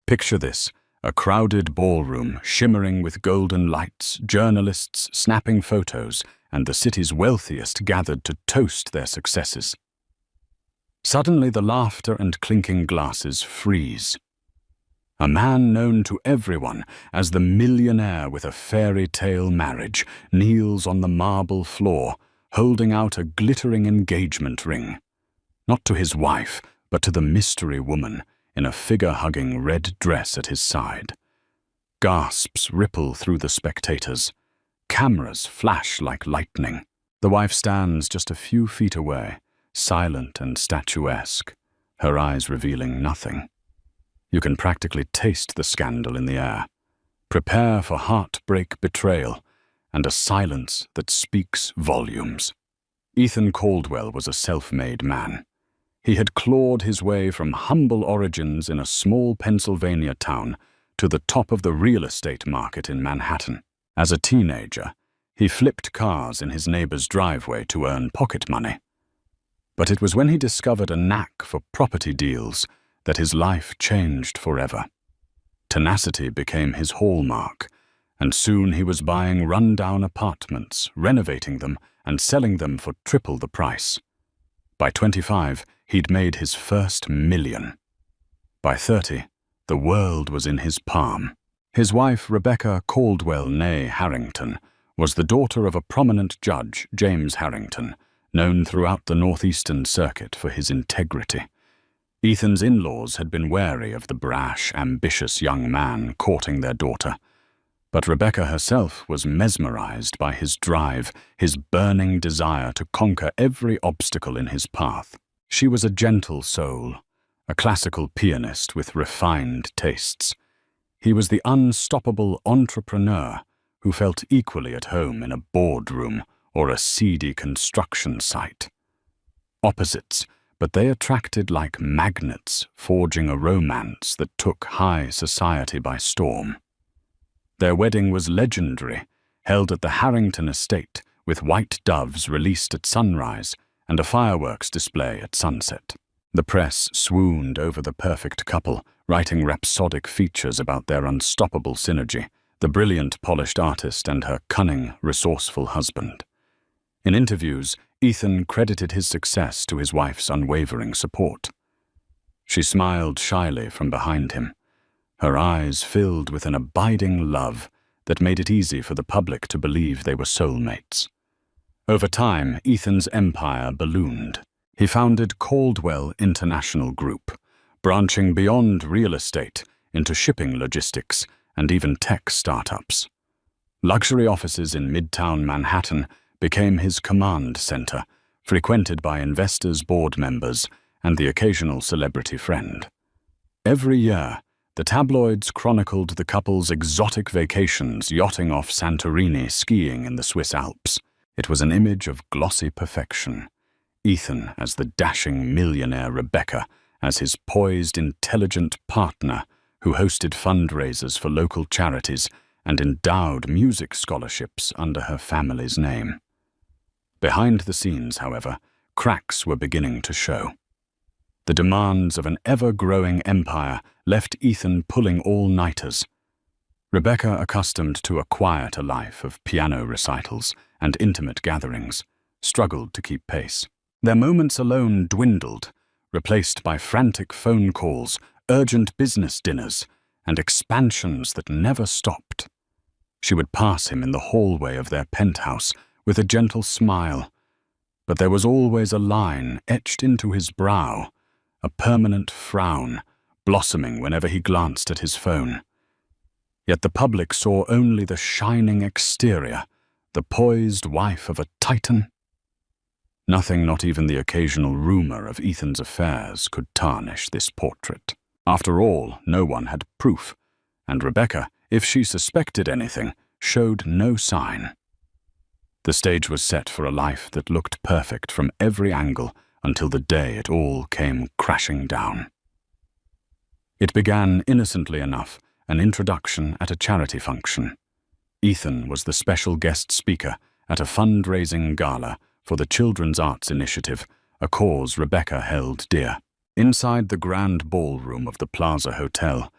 Picture this, a crowded ballroom shimmering with golden lights, journalists snapping photos, and the city's wealthiest gathered to toast their successes. Suddenly the laughter and clinking glasses freeze. A man known to everyone as the millionaire with a fairy tale marriage kneels on the marble floor, holding out a glittering engagement ring. Not to his wife, but to the mystery woman in a figure-hugging red dress at his side. Gasps ripple through the spectators. Cameras flash like lightning. The wife stands just a few feet away, silent and statuesque, her eyes revealing nothing. You can practically taste the scandal in the air. Prepare for heartbreak betrayal and a silence that speaks volumes. Ethan Caldwell was a self-made man. He had clawed his way from humble origins in a small Pennsylvania town to the top of the real estate market in Manhattan. As a teenager, he flipped cars in his neighbor's driveway to earn pocket money. But it was when he discovered a knack for property deals that his life changed forever. Tenacity became his hallmark, and soon he was buying run-down apartments, renovating them, and selling them for triple the price. By 25, he'd made his first million. By 30, the world was in his palm. His wife, Rebecca Caldwell née Harrington, was the daughter of a prominent judge, James Harrington, known throughout the Northeastern Circuit for his integrity. Ethan's in-laws had been wary of the brash, ambitious young man courting their daughter, but Rebecca herself was mesmerized by his drive, his burning desire to conquer every obstacle in his path. She was a gentle soul, a classical pianist with refined tastes. He was the unstoppable entrepreneur who felt equally at home in a boardroom or a seedy construction site. Opposites, but they attracted like magnets, forging a romance that took high society by storm. Their wedding was legendary, held at the Harrington estate, with white doves released at sunrise and a fireworks display at sunset. The press swooned over the perfect couple, writing rhapsodic features about their unstoppable synergy, the brilliant polished artist and her cunning, resourceful husband. In interviews, Ethan credited his success to his wife's unwavering support. She smiled shyly from behind him, her eyes filled with an abiding love that made it easy for the public to believe they were soulmates. Over time, Ethan's empire ballooned. He founded Caldwell International Group, branching beyond real estate into shipping logistics and even tech startups. Luxury offices in Midtown Manhattan became his command center, frequented by investors, board members, and the occasional celebrity friend. Every year, the tabloids chronicled the couple's exotic vacations, yachting off Santorini, skiing in the Swiss Alps. It was an image of glossy perfection. Ethan as the dashing millionaire, Rebecca as his poised, intelligent partner who hosted fundraisers for local charities and endowed music scholarships under her family's name. Behind the scenes, however, cracks were beginning to show. The demands of an ever-growing empire left Ethan pulling all-nighters. Rebecca, accustomed to a quieter life of piano recitals and intimate gatherings, struggled to keep pace. Their moments alone dwindled, replaced by frantic phone calls, urgent business dinners, and expansions that never stopped. She would pass him in the hallway of their penthouse with a gentle smile, but there was always a line etched into his brow, a permanent frown, blossoming whenever he glanced at his phone. Yet the public saw only the shining exterior, the poised wife of a titan. Nothing, not even the occasional rumor of Ethan's affairs, could tarnish this portrait. After all, no one had proof, and Rebecca, if she suspected anything, showed no sign. The stage was set for a life that looked perfect from every angle until the day it all came crashing down. It began innocently enough, an introduction at a charity function. Ethan was the special guest speaker at a fundraising gala for the Children's Arts Initiative, a cause Rebecca held dear. Inside the grand ballroom of the Plaza Hotel,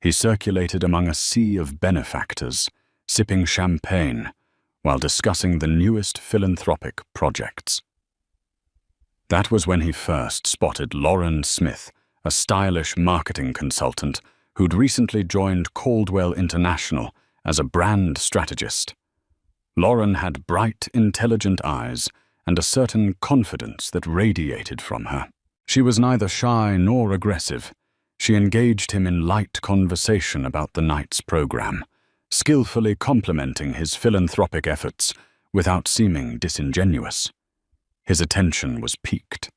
He circulated among a sea of benefactors, sipping champagne while discussing the newest philanthropic projects. That was when he first spotted Lauren Smith, a stylish marketing consultant who'd recently joined Caldwell International as a brand strategist. Lauren had bright, intelligent eyes and a certain confidence that radiated from her. She was neither shy nor aggressive. She engaged him in light conversation about the night's program, skillfully complementing his philanthropic efforts without seeming disingenuous. His attention was piqued.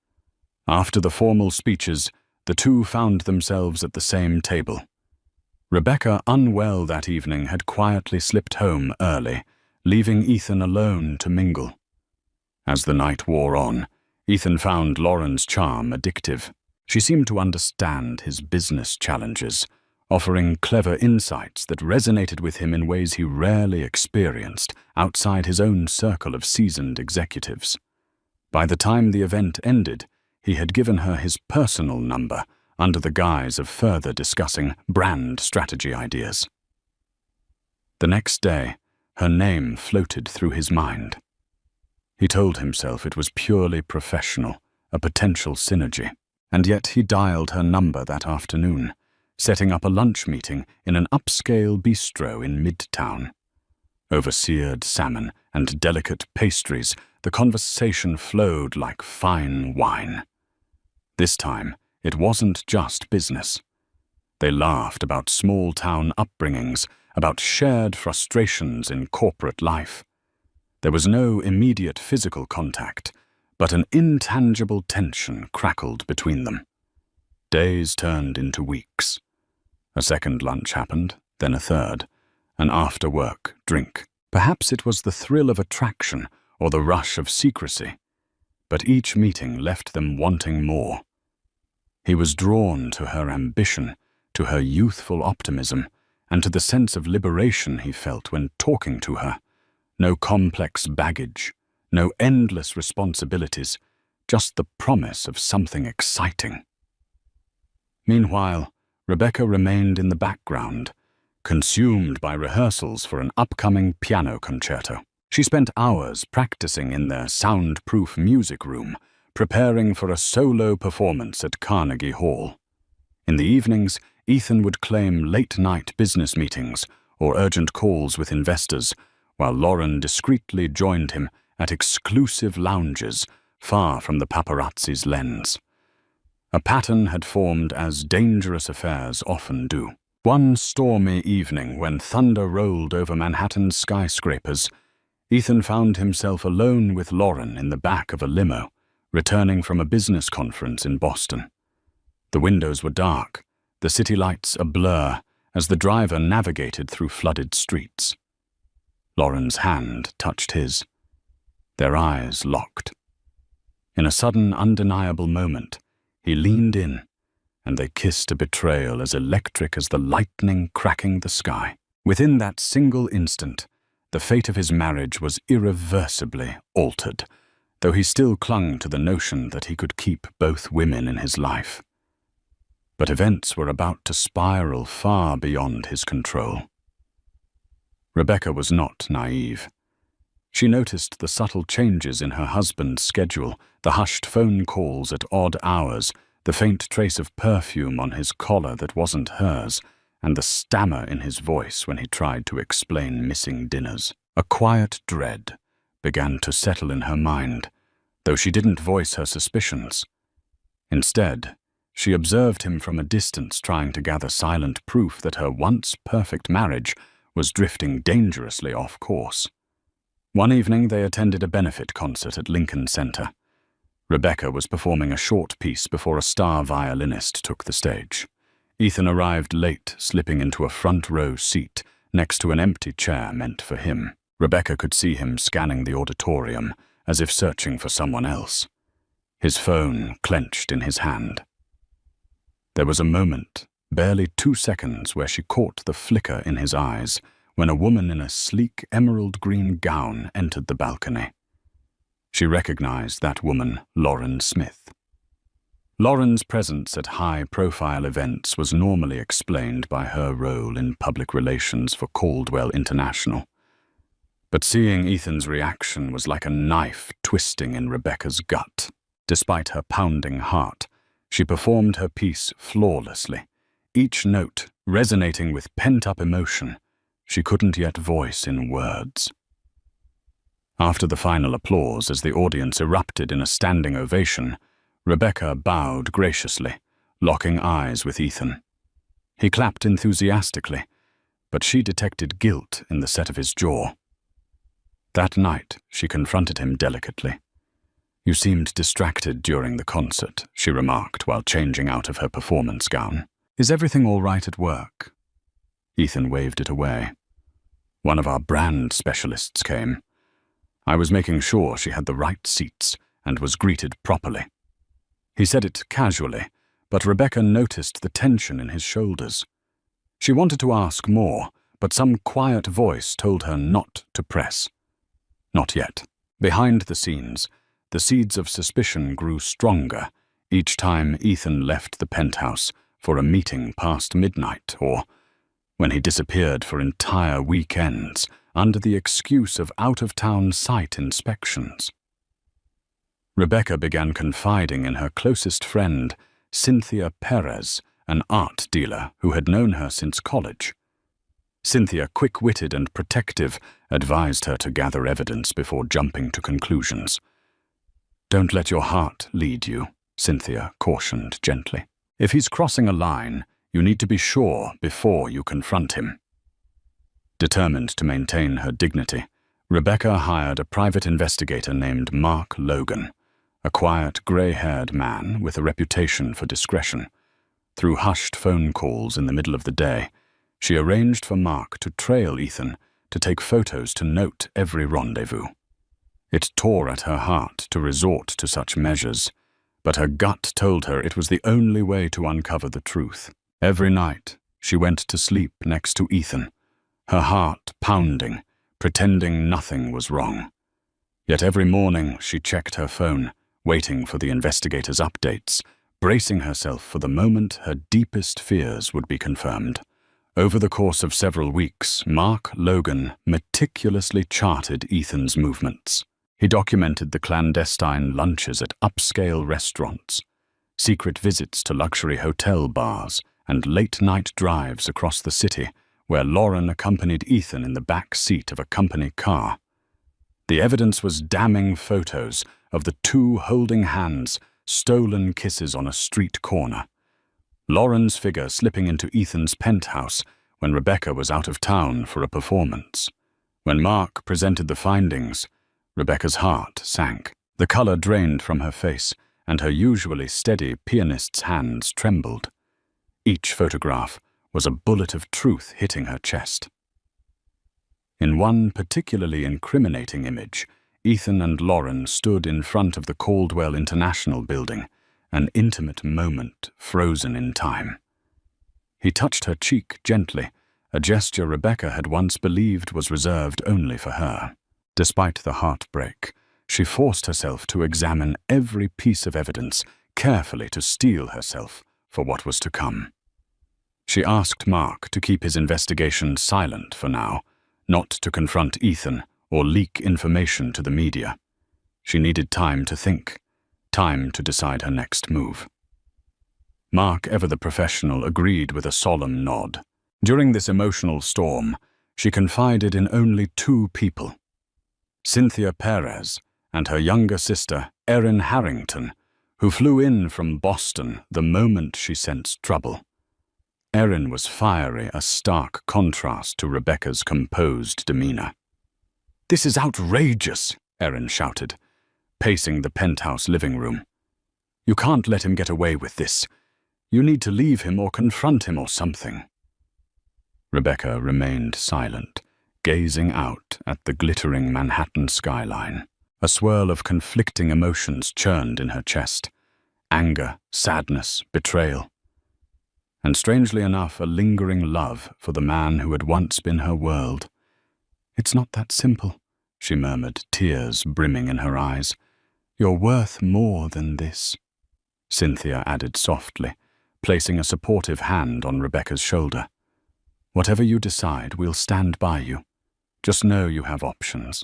After the formal speeches, the two found themselves at the same table. Rebecca, unwell that evening, had quietly slipped home early, leaving Ethan alone to mingle. As the night wore on, Ethan found Lauren's charm addictive. She seemed to understand his business challenges, offering clever insights that resonated with him in ways he rarely experienced outside his own circle of seasoned executives. By the time the event ended, he had given her his personal number under the guise of further discussing brand strategy ideas. The next day, her name floated through his mind. He told himself it was purely professional, a potential synergy, and yet he dialed her number that afternoon, setting up a lunch meeting in an upscale bistro in Midtown. Over seared salmon and delicate pastries, the conversation flowed like fine wine. This time, it wasn't just business. They laughed about small-town upbringings, about shared frustrations in corporate life. There was no immediate physical contact, but an intangible tension crackled between them. Days turned into weeks. A second lunch happened, then a third, an after-work drink. Perhaps it was the thrill of attraction or the rush of secrecy, but each meeting left them wanting more. He was drawn to her ambition, to her youthful optimism, and to the sense of liberation he felt when talking to her. No complex baggage, no endless responsibilities, just the promise of something exciting. Meanwhile, Rebecca remained in the background, consumed by rehearsals for an upcoming piano concerto. She spent hours practicing in their soundproof music room, preparing for a solo performance at Carnegie Hall. In the evenings, Ethan would claim late-night business meetings or urgent calls with investors, while Lauren discreetly joined him at exclusive lounges far from the paparazzi's lens. A pattern had formed, as dangerous affairs often do. One stormy evening, when thunder rolled over Manhattan's skyscrapers, Ethan found himself alone with Lauren in the back of a limo, returning from a business conference in Boston. The windows were dark, the city lights a blur as the driver navigated through flooded streets. Lauren's hand touched his. Their eyes locked. In a sudden, undeniable moment, he leaned in, and they kissed a betrayal as electric as the lightning cracking the sky. Within that single instant, the fate of his marriage was irreversibly altered, though he still clung to the notion that he could keep both women in his life. But events were about to spiral far beyond his control. Rebecca was not naive. She noticed the subtle changes in her husband's schedule, the hushed phone calls at odd hours, the faint trace of perfume on his collar that wasn't hers, and the stammer in his voice when he tried to explain missing dinners. A quiet dread began to settle in her mind, though she didn't voice her suspicions. Instead, she observed him from a distance, trying to gather silent proof that her once perfect marriage was drifting dangerously off course. One evening they attended a benefit concert at Lincoln Center. Rebecca was performing a short piece before a star violinist took the stage. Ethan arrived late, slipping into a front-row seat next to an empty chair meant for him. Rebecca could see him scanning the auditorium, as if searching for someone else. His phone clenched in his hand. There was a moment, barely 2 seconds, where she caught the flicker in his eyes when a woman in a sleek emerald-green gown entered the balcony. She recognized that woman, Lauren Smith. Lauren's presence at high-profile events was normally explained by her role in public relations for Caldwell International. But seeing Ethan's reaction was like a knife twisting in Rebecca's gut. Despite her pounding heart, she performed her piece flawlessly, each note resonating with pent-up emotion she couldn't yet voice in words. After the final applause, as the audience erupted in a standing ovation, Rebecca bowed graciously, locking eyes with Ethan. He clapped enthusiastically, but she detected guilt in the set of his jaw. That night, she confronted him delicately. "You seemed distracted during the concert," she remarked while changing out of her performance gown. "Is everything all right at work?" Ethan waved it away. "One of our brand specialists came. I was making sure she had the right seats and was greeted properly." He said it casually, but Rebecca noticed the tension in his shoulders. She wanted to ask more, but some quiet voice told her not to press. Not yet. Behind the scenes, the seeds of suspicion grew stronger each time Ethan left the penthouse for a meeting past midnight, or when he disappeared for entire weekends under the excuse of out-of-town site inspections. Rebecca began confiding in her closest friend, Cynthia Perez, an art dealer who had known her since college. Cynthia, quick-witted and protective, advised her to gather evidence before jumping to conclusions. "Don't let your heart lead you," Cynthia cautioned gently. "If he's crossing a line, you need to be sure before you confront him." Determined to maintain her dignity, Rebecca hired a private investigator named Mark Logan, a quiet, grey-haired man with a reputation for discretion. Through hushed phone calls in the middle of the day, she arranged for Mark to trail Ethan, to take photos to note every rendezvous. It tore at her heart to resort to such measures, but her gut told her it was the only way to uncover the truth. Every night, she went to sleep next to Ethan, her heart pounding, pretending nothing was wrong. Yet every morning she checked her phone, waiting for the investigators' updates, bracing herself for the moment her deepest fears would be confirmed. Over the course of several weeks, Mark Logan meticulously charted Ethan's movements. He documented the clandestine lunches at upscale restaurants, secret visits to luxury hotel bars, and late-night drives across the city, where Lauren accompanied Ethan in the back seat of a company car. The evidence was damning photos of the two holding hands, stolen kisses on a street corner. Lauren's figure slipping into Ethan's penthouse when Rebecca was out of town for a performance. When Mark presented the findings, Rebecca's heart sank. The color drained from her face, and her usually steady pianist's hands trembled. Each photograph was a bullet of truth hitting her chest. In one particularly incriminating image, Ethan and Lauren stood in front of the Caldwell International building, an intimate moment frozen in time. He touched her cheek gently, a gesture Rebecca had once believed was reserved only for her. Despite the heartbreak, she forced herself to examine every piece of evidence carefully to steel herself for what was to come. She asked Mark to keep his investigation silent for now, not to confront Ethan or leak information to the media. She needed time to think, time to decide her next move. Mark, ever the professional, agreed with a solemn nod. During this emotional storm, she confided in only two people: Cynthia Perez and her younger sister, Erin Harrington, who flew in from Boston the moment she sensed trouble. Erin was fiery, a stark contrast to Rebecca's composed demeanor. "This is outrageous," Erin shouted, pacing the penthouse living room. "You can't let him get away with this. You need to leave him or confront him or something." Rebecca remained silent, gazing out at the glittering Manhattan skyline. A swirl of conflicting emotions churned in her chest: anger, sadness, betrayal, and strangely enough, a lingering love for the man who had once been her world. "It's not that simple," she murmured, tears brimming in her eyes. "You're worth more than this." Cynthia added softly, placing a supportive hand on Rebecca's shoulder. Whatever you decide, we'll stand by you. Just know you have options.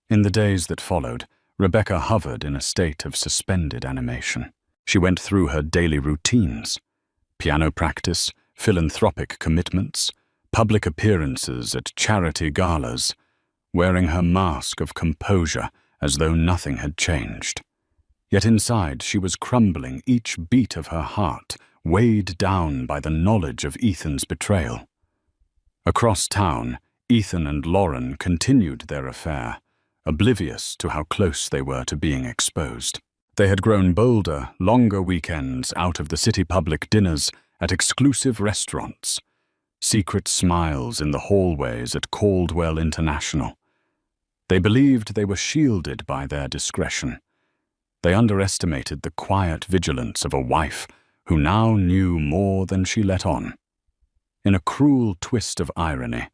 In the days that followed, Rebecca hovered in a state of suspended animation. She went through her daily routines: piano practice, philanthropic commitments, public appearances at charity galas, wearing her mask of composure as though nothing had changed. Yet inside she was crumbling, each beat of her heart weighed down by the knowledge of Ethan's betrayal. Across town, Ethan and Lauren continued their affair, oblivious to how close they were to being exposed. They had grown bolder, longer weekends out of the city public dinners at exclusive restaurants, secret smiles in the hallways at Caldwell International. They believed they were shielded by their discretion. They underestimated the quiet vigilance of a wife who now knew more than she let on. In a cruel twist of irony,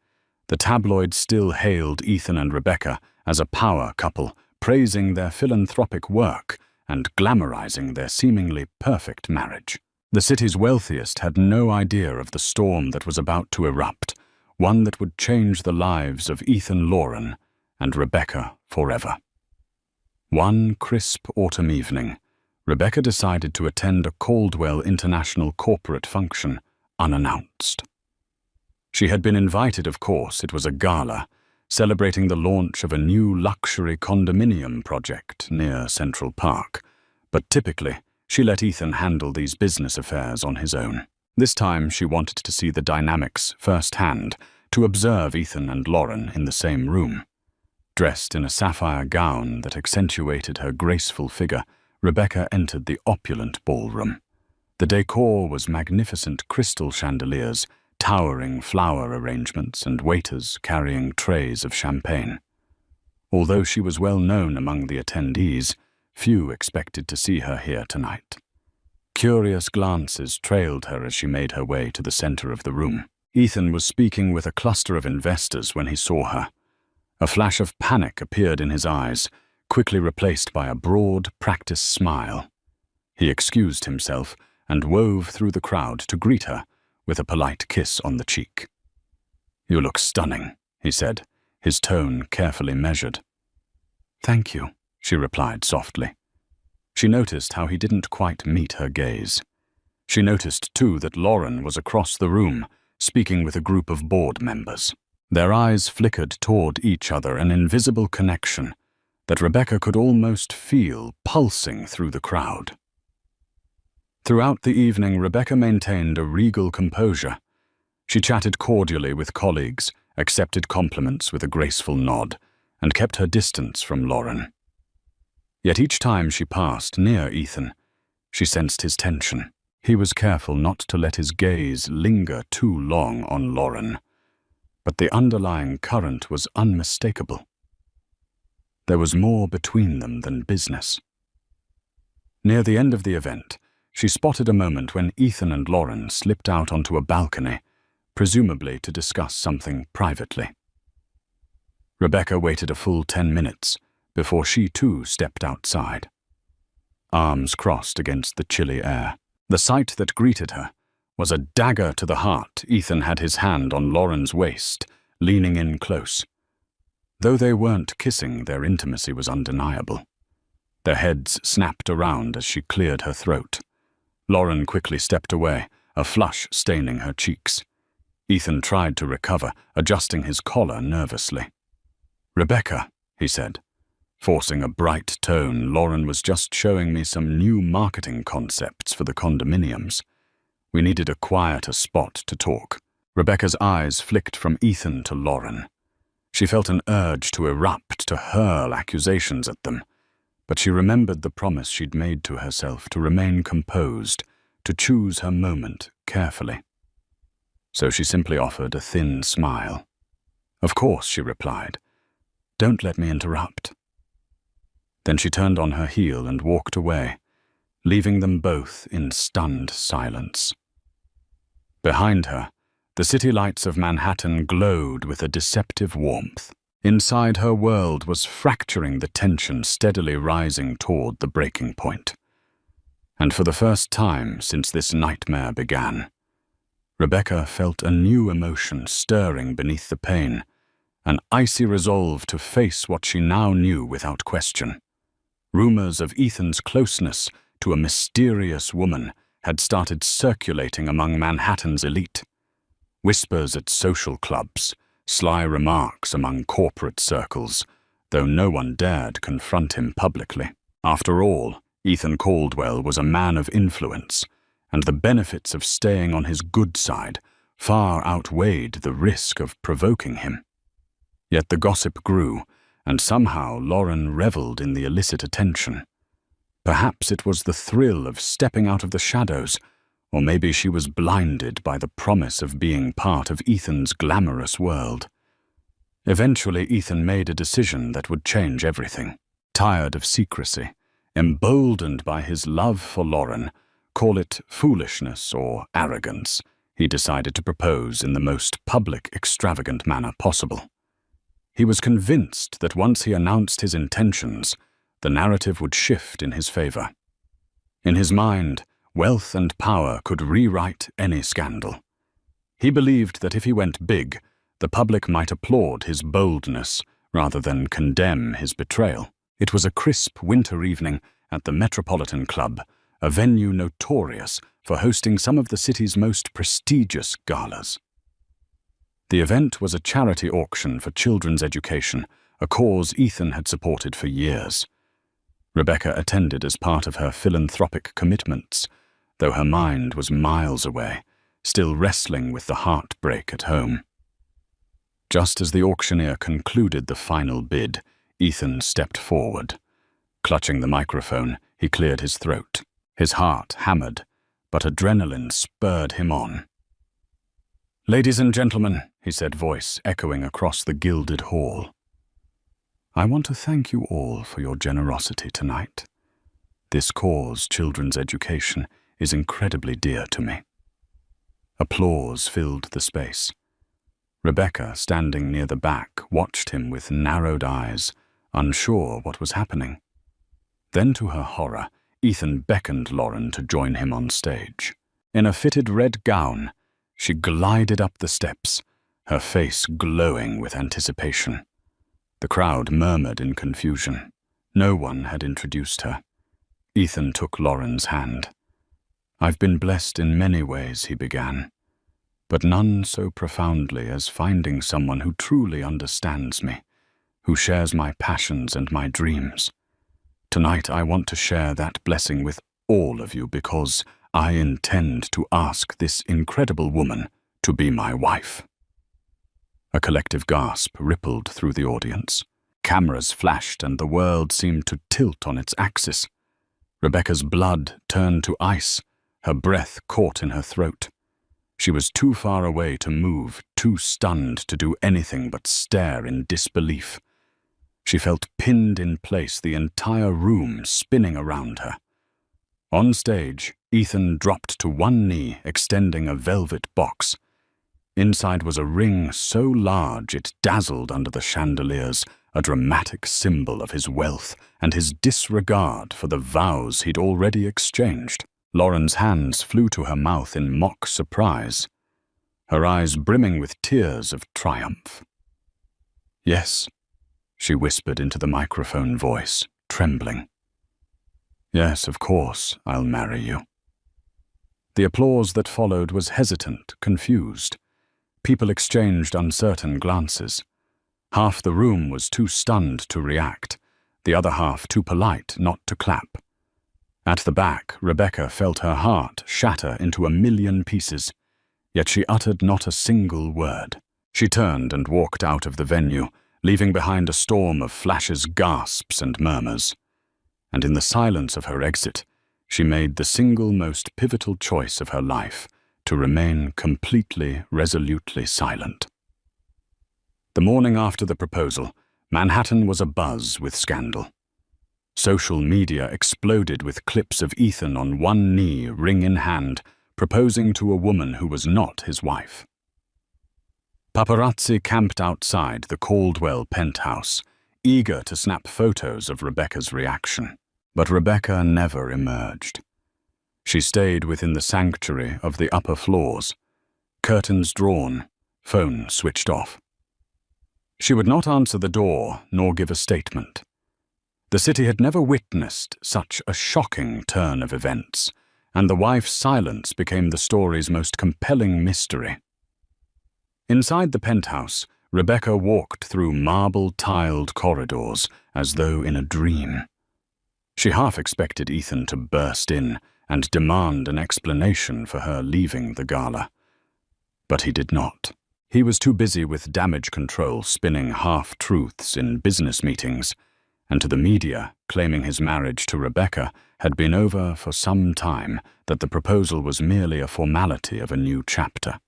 the tabloids still hailed Ethan and Rebecca as a power couple, praising their philanthropic work and glamorizing their seemingly perfect marriage. The city's wealthiest had no idea of the storm that was about to erupt, one that would change the lives of Ethan Lauren and Rebecca forever. One crisp autumn evening, Rebecca decided to attend a Caldwell International corporate function unannounced. She had been invited, of course. It was a gala, celebrating the launch of a new luxury condominium project near Central Park, but typically, she let Ethan handle these business affairs on his own. This time, she wanted to see the dynamics firsthand, to observe Ethan and Lauren in the same room. Dressed in a sapphire gown that accentuated her graceful figure, Rebecca entered the opulent ballroom. The decor was magnificent crystal chandeliers, towering flower arrangements, and waiters carrying trays of champagne. Although she was well known among the attendees, few expected to see her here tonight. Curious glances trailed her as she made her way to the center of the room. Ethan was speaking with a cluster of investors when he saw her. A flash of panic appeared in his eyes, quickly replaced by a broad, practiced smile. He excused himself and wove through the crowd to greet her with a polite kiss on the cheek. "You look stunning," he said, his tone carefully measured. "Thank you," she replied softly. She noticed how he didn't quite meet her gaze. She noticed, too, that Lauren was across the room, speaking with a group of board members. Their eyes flickered toward each other, an invisible connection that Rebecca could almost feel pulsing through the crowd. Throughout the evening, Rebecca maintained a regal composure. She chatted cordially with colleagues, accepted compliments with a graceful nod, and kept her distance from Lauren. Yet each time she passed near Ethan, she sensed his tension. He was careful not to let his gaze linger too long on Lauren, but the underlying current was unmistakable. There was more between them than business. Near the end of the event, she spotted a moment when Ethan and Lauren slipped out onto a balcony, presumably to discuss something privately. Rebecca waited a full 10 minutes before she too stepped outside. Arms crossed against the chilly air. The sight that greeted her was a dagger to the heart. Ethan had his hand on Lauren's waist, leaning in close. Though they weren't kissing, their intimacy was undeniable. Their heads snapped around as she cleared her throat. Lauren quickly stepped away, a flush staining her cheeks. Ethan tried to recover, adjusting his collar nervously. "Rebecca," he said. Forcing a bright tone, "Lauren was just showing me some new marketing concepts for the condominiums. We needed a quieter spot to talk." Rebecca's eyes flicked from Ethan to Lauren. She felt an urge to erupt, to hurl accusations at them, but she remembered the promise she'd made to herself to remain composed, to choose her moment carefully. So she simply offered a thin smile. "Of course," she replied. "Don't let me interrupt." Then she turned on her heel and walked away, leaving them both in stunned silence. Behind her, the city lights of Manhattan glowed with a deceptive warmth. Inside, her world was fracturing, the tension steadily rising toward the breaking point. And for the first time since this nightmare began, Rebecca felt a new emotion stirring beneath the pain, an icy resolve to face what she now knew without question. Rumors of Ethan's closeness to a mysterious woman had started circulating among Manhattan's elite. Whispers at social clubs, sly remarks among corporate circles, though no one dared confront him publicly. After all, Ethan Caldwell was a man of influence, and the benefits of staying on his good side far outweighed the risk of provoking him. Yet the gossip grew, and somehow Lauren reveled in the illicit attention. Perhaps it was the thrill of stepping out of the shadows, or maybe she was blinded by the promise of being part of Ethan's glamorous world. Eventually, Ethan made a decision that would change everything. Tired of secrecy, emboldened by his love for Lauren, call it foolishness or arrogance, he decided to propose in the most public, extravagant manner possible. He was convinced that once he announced his intentions, the narrative would shift in his favor. In his mind, wealth and power could rewrite any scandal. He believed that if he went big, the public might applaud his boldness rather than condemn his betrayal. It was a crisp winter evening at the Metropolitan Club, a venue notorious for hosting some of the city's most prestigious galas. The event was a charity auction for children's education, a cause Ethan had supported for years. Rebecca attended as part of her philanthropic commitments, though her mind was miles away, still wrestling with the heartbreak at home. Just as the auctioneer concluded the final bid, Ethan stepped forward. Clutching the microphone, he cleared his throat. His heart hammered, but adrenaline spurred him on. "Ladies and gentlemen," he said, voice echoing across the gilded hall, "I want to thank you all for your generosity tonight. This cause, children's education, is incredibly dear to me." Applause filled the space. Rebecca, standing near the back, watched him with narrowed eyes, unsure what was happening. Then, to her horror, Ethan beckoned Lauren to join him on stage. In a fitted red gown, she glided up the steps, her face glowing with anticipation. The crowd murmured in confusion. No one had introduced her. Ethan took Lauren's hand. "I've been blessed in many ways," he began, "but none so profoundly as finding someone who truly understands me, who shares my passions and my dreams. Tonight I want to share that blessing with all of you because I intend to ask this incredible woman to be my wife." A collective gasp rippled through the audience. Cameras flashed and the world seemed to tilt on its axis. Rebecca's blood turned to ice, her breath caught in her throat. She was too far away to move, too stunned to do anything but stare in disbelief. She felt pinned in place, the entire room spinning around her. On stage, Ethan dropped to one knee, extending a velvet box. Inside was a ring so large it dazzled under the chandeliers, a dramatic symbol of his wealth and his disregard for the vows he'd already exchanged. Lauren's hands flew to her mouth in mock surprise, her eyes brimming with tears of triumph. "Yes," she whispered into the microphone voice, trembling. "Yes, of course, I'll marry you." The applause that followed was hesitant, confused. People exchanged uncertain glances. Half the room was too stunned to react, the other half too polite not to clap. At the back, Rebecca felt her heart shatter into a million pieces, yet she uttered not a single word. She turned and walked out of the venue, leaving behind a storm of flashes, gasps, and murmurs. And in the silence of her exit, she made the single most pivotal choice of her life, to remain completely, resolutely silent. The morning after the proposal, Manhattan was abuzz with scandal. Social media exploded with clips of Ethan on one knee, ring in hand, proposing to a woman who was not his wife. Paparazzi camped outside the Caldwell penthouse, eager to snap photos of Rebecca's reaction. But Rebecca never emerged. She stayed within the sanctuary of the upper floors, curtains drawn, phone switched off. She would not answer the door nor give a statement. The city had never witnessed such a shocking turn of events, and the wife's silence became the story's most compelling mystery. Inside the penthouse, Rebecca walked through marble-tiled corridors as though in a dream. She half expected Ethan to burst in and demand an explanation for her leaving the gala. But he did not. He was too busy with damage control spinning half-truths in business meetings, and to the media claiming his marriage to Rebecca had been over for some time, that the proposal was merely a formality of a new chapter.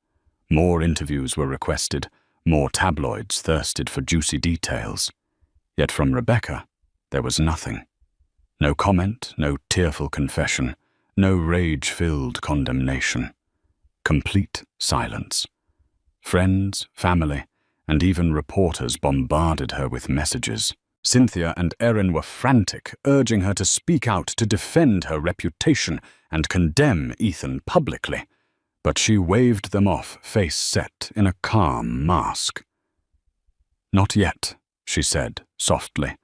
More interviews were requested, more tabloids thirsted for juicy details. Yet from Rebecca, there was nothing. No comment, no tearful confession, no rage-filled condemnation. Complete silence. Friends, family, and even reporters bombarded her with messages. Cynthia and Erin were frantic, urging her to speak out, to defend her reputation and condemn Ethan publicly. But she waved them off, face set in a calm mask. "Not yet," she said softly.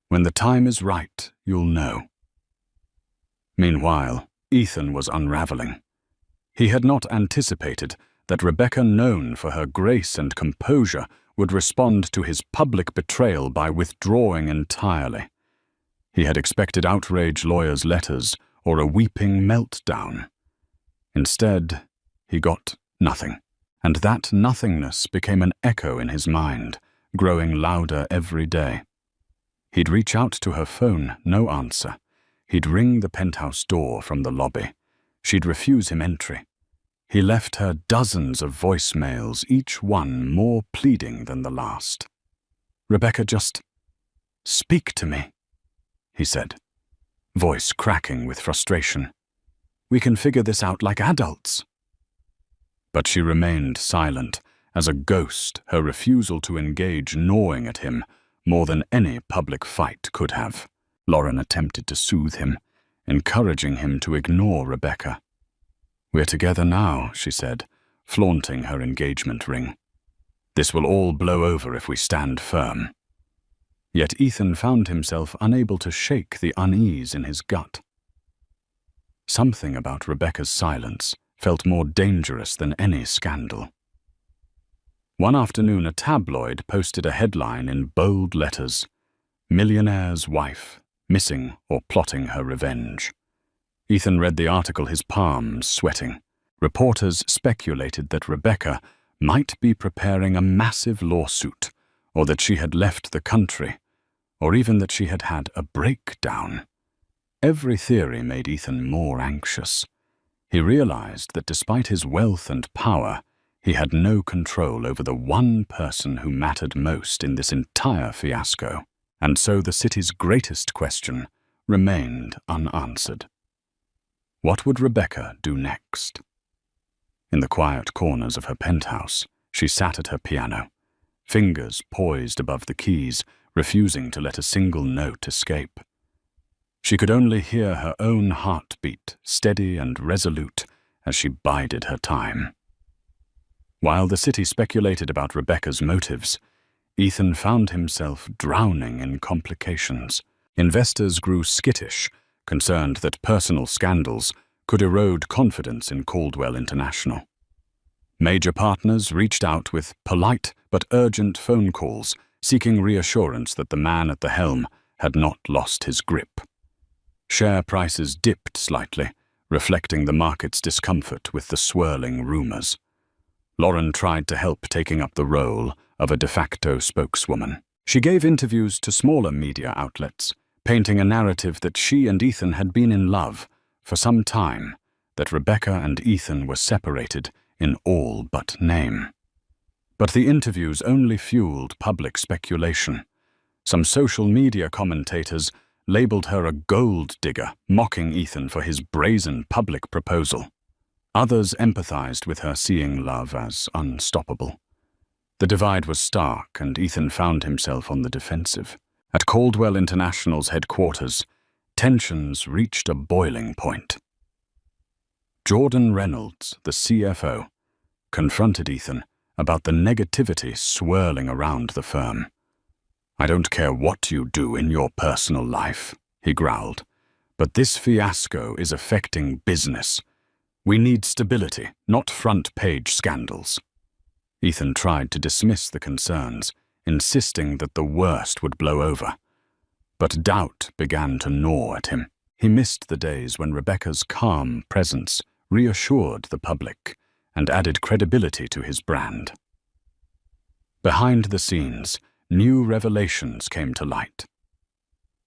"When the time is right, you'll know." Meanwhile, Ethan was unraveling. He had not anticipated that Rebecca, known for her grace and composure, would respond to his public betrayal by withdrawing entirely. He had expected outrage lawyers' letters or a weeping meltdown. Instead, he got nothing, and that nothingness became an echo in his mind, growing louder every day. He'd reach out to her phone, no answer. He'd ring the penthouse door from the lobby. She'd refuse him entry. He left her dozens of voicemails, each one more pleading than the last. "Rebecca, just speak to me," he said, voice cracking with frustration. "We can figure this out like adults." But she remained silent, as a ghost, her refusal to engage gnawing at him more than any public fight could have. Lauren attempted to soothe him, encouraging him to ignore Rebecca. "We're together now," she said, flaunting her engagement ring. "This will all blow over if we stand firm." Yet Ethan found himself unable to shake the unease in his gut. Something about Rebecca's silence felt more dangerous than any scandal. One afternoon, a tabloid posted a headline in bold letters: "Millionaire's wife, missing or plotting her revenge." Ethan read the article, his palms sweating. Reporters speculated that Rebecca might be preparing a massive lawsuit, or that she had left the country, or even that she had had a breakdown. Every theory made Ethan more anxious. He realized that despite his wealth and power, he had no control over the one person who mattered most in this entire fiasco, and so the city's greatest question remained unanswered. What would Rebecca do next? In the quiet corners of her penthouse, she sat at her piano, fingers poised above the keys, refusing to let a single note escape. She could only hear her own heartbeat, steady and resolute, as she bided her time. While the city speculated about Rebecca's motives, Ethan found himself drowning in complications. Investors grew skittish, concerned that personal scandals could erode confidence in Caldwell International. Major partners reached out with polite but urgent phone calls, seeking reassurance that the man at the helm had not lost his grip. Share prices dipped slightly, reflecting the market's discomfort with the swirling rumors. Lauren tried to help, taking up the role of a de facto spokeswoman. She gave interviews to smaller media outlets, painting a narrative that she and Ethan had been in love for some time, that Rebecca and Ethan were separated in all but name. But the interviews only fueled public speculation. Some social media commentators labeled her a gold digger, mocking Ethan for his brazen public proposal. Others empathized with her, seeing love as unstoppable. The divide was stark, and Ethan found himself on the defensive. At Caldwell International's headquarters, tensions reached a boiling point. Jordan Reynolds, the CFO, confronted Ethan about the negativity swirling around the firm. "I don't care what you do in your personal life," he growled, "but this fiasco is affecting business. We need stability, not front-page scandals." Ethan tried to dismiss the concerns, insisting that the worst would blow over. But doubt began to gnaw at him. He missed the days when Rebecca's calm presence reassured the public and added credibility to his brand. Behind the scenes, new revelations came to light.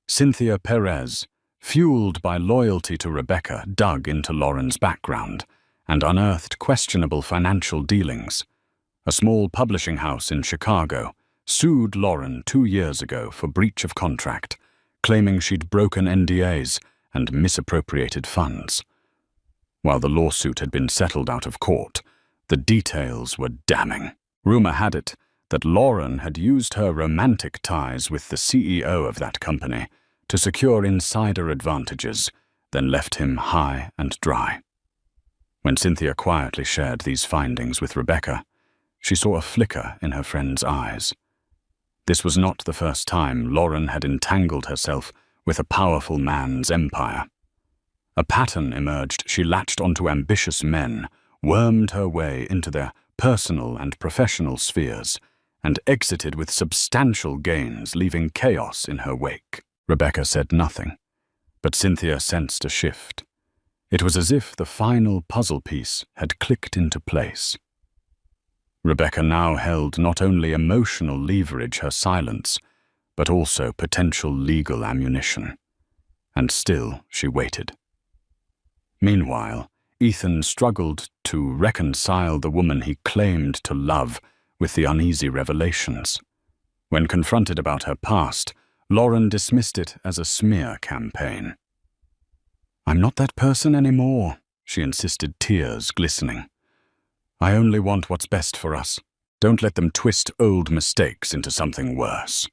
Cynthia Perez, fueled by loyalty to Rebecca, dug into Lauren's background and unearthed questionable financial dealings. A small publishing house in Chicago sued Lauren 2 years ago for breach of contract, claiming she'd broken NDAs and misappropriated funds. While the lawsuit had been settled out of court, the details were damning. Rumor had it that Lauren had used her romantic ties with the CEO of that company to secure insider advantages, then left him high and dry. When Cynthia quietly shared these findings with Rebecca, she saw a flicker in her friend's eyes. This was not the first time Lauren had entangled herself with a powerful man's empire. A pattern emerged. She latched onto ambitious men, wormed her way into their personal and professional spheres, and exited with substantial gains, leaving chaos in her wake. Rebecca said nothing, but Cynthia sensed a shift. It was as if the final puzzle piece had clicked into place. Rebecca now held not only emotional leverage, her silence, but also potential legal ammunition. And still she waited. Meanwhile, Ethan struggled to reconcile the woman he claimed to love with the uneasy revelations. When confronted about her past, Lauren dismissed it as a smear campaign. "I'm not that person anymore," she insisted, tears glistening. "I only want what's best for us. Don't let them twist old mistakes into something worse."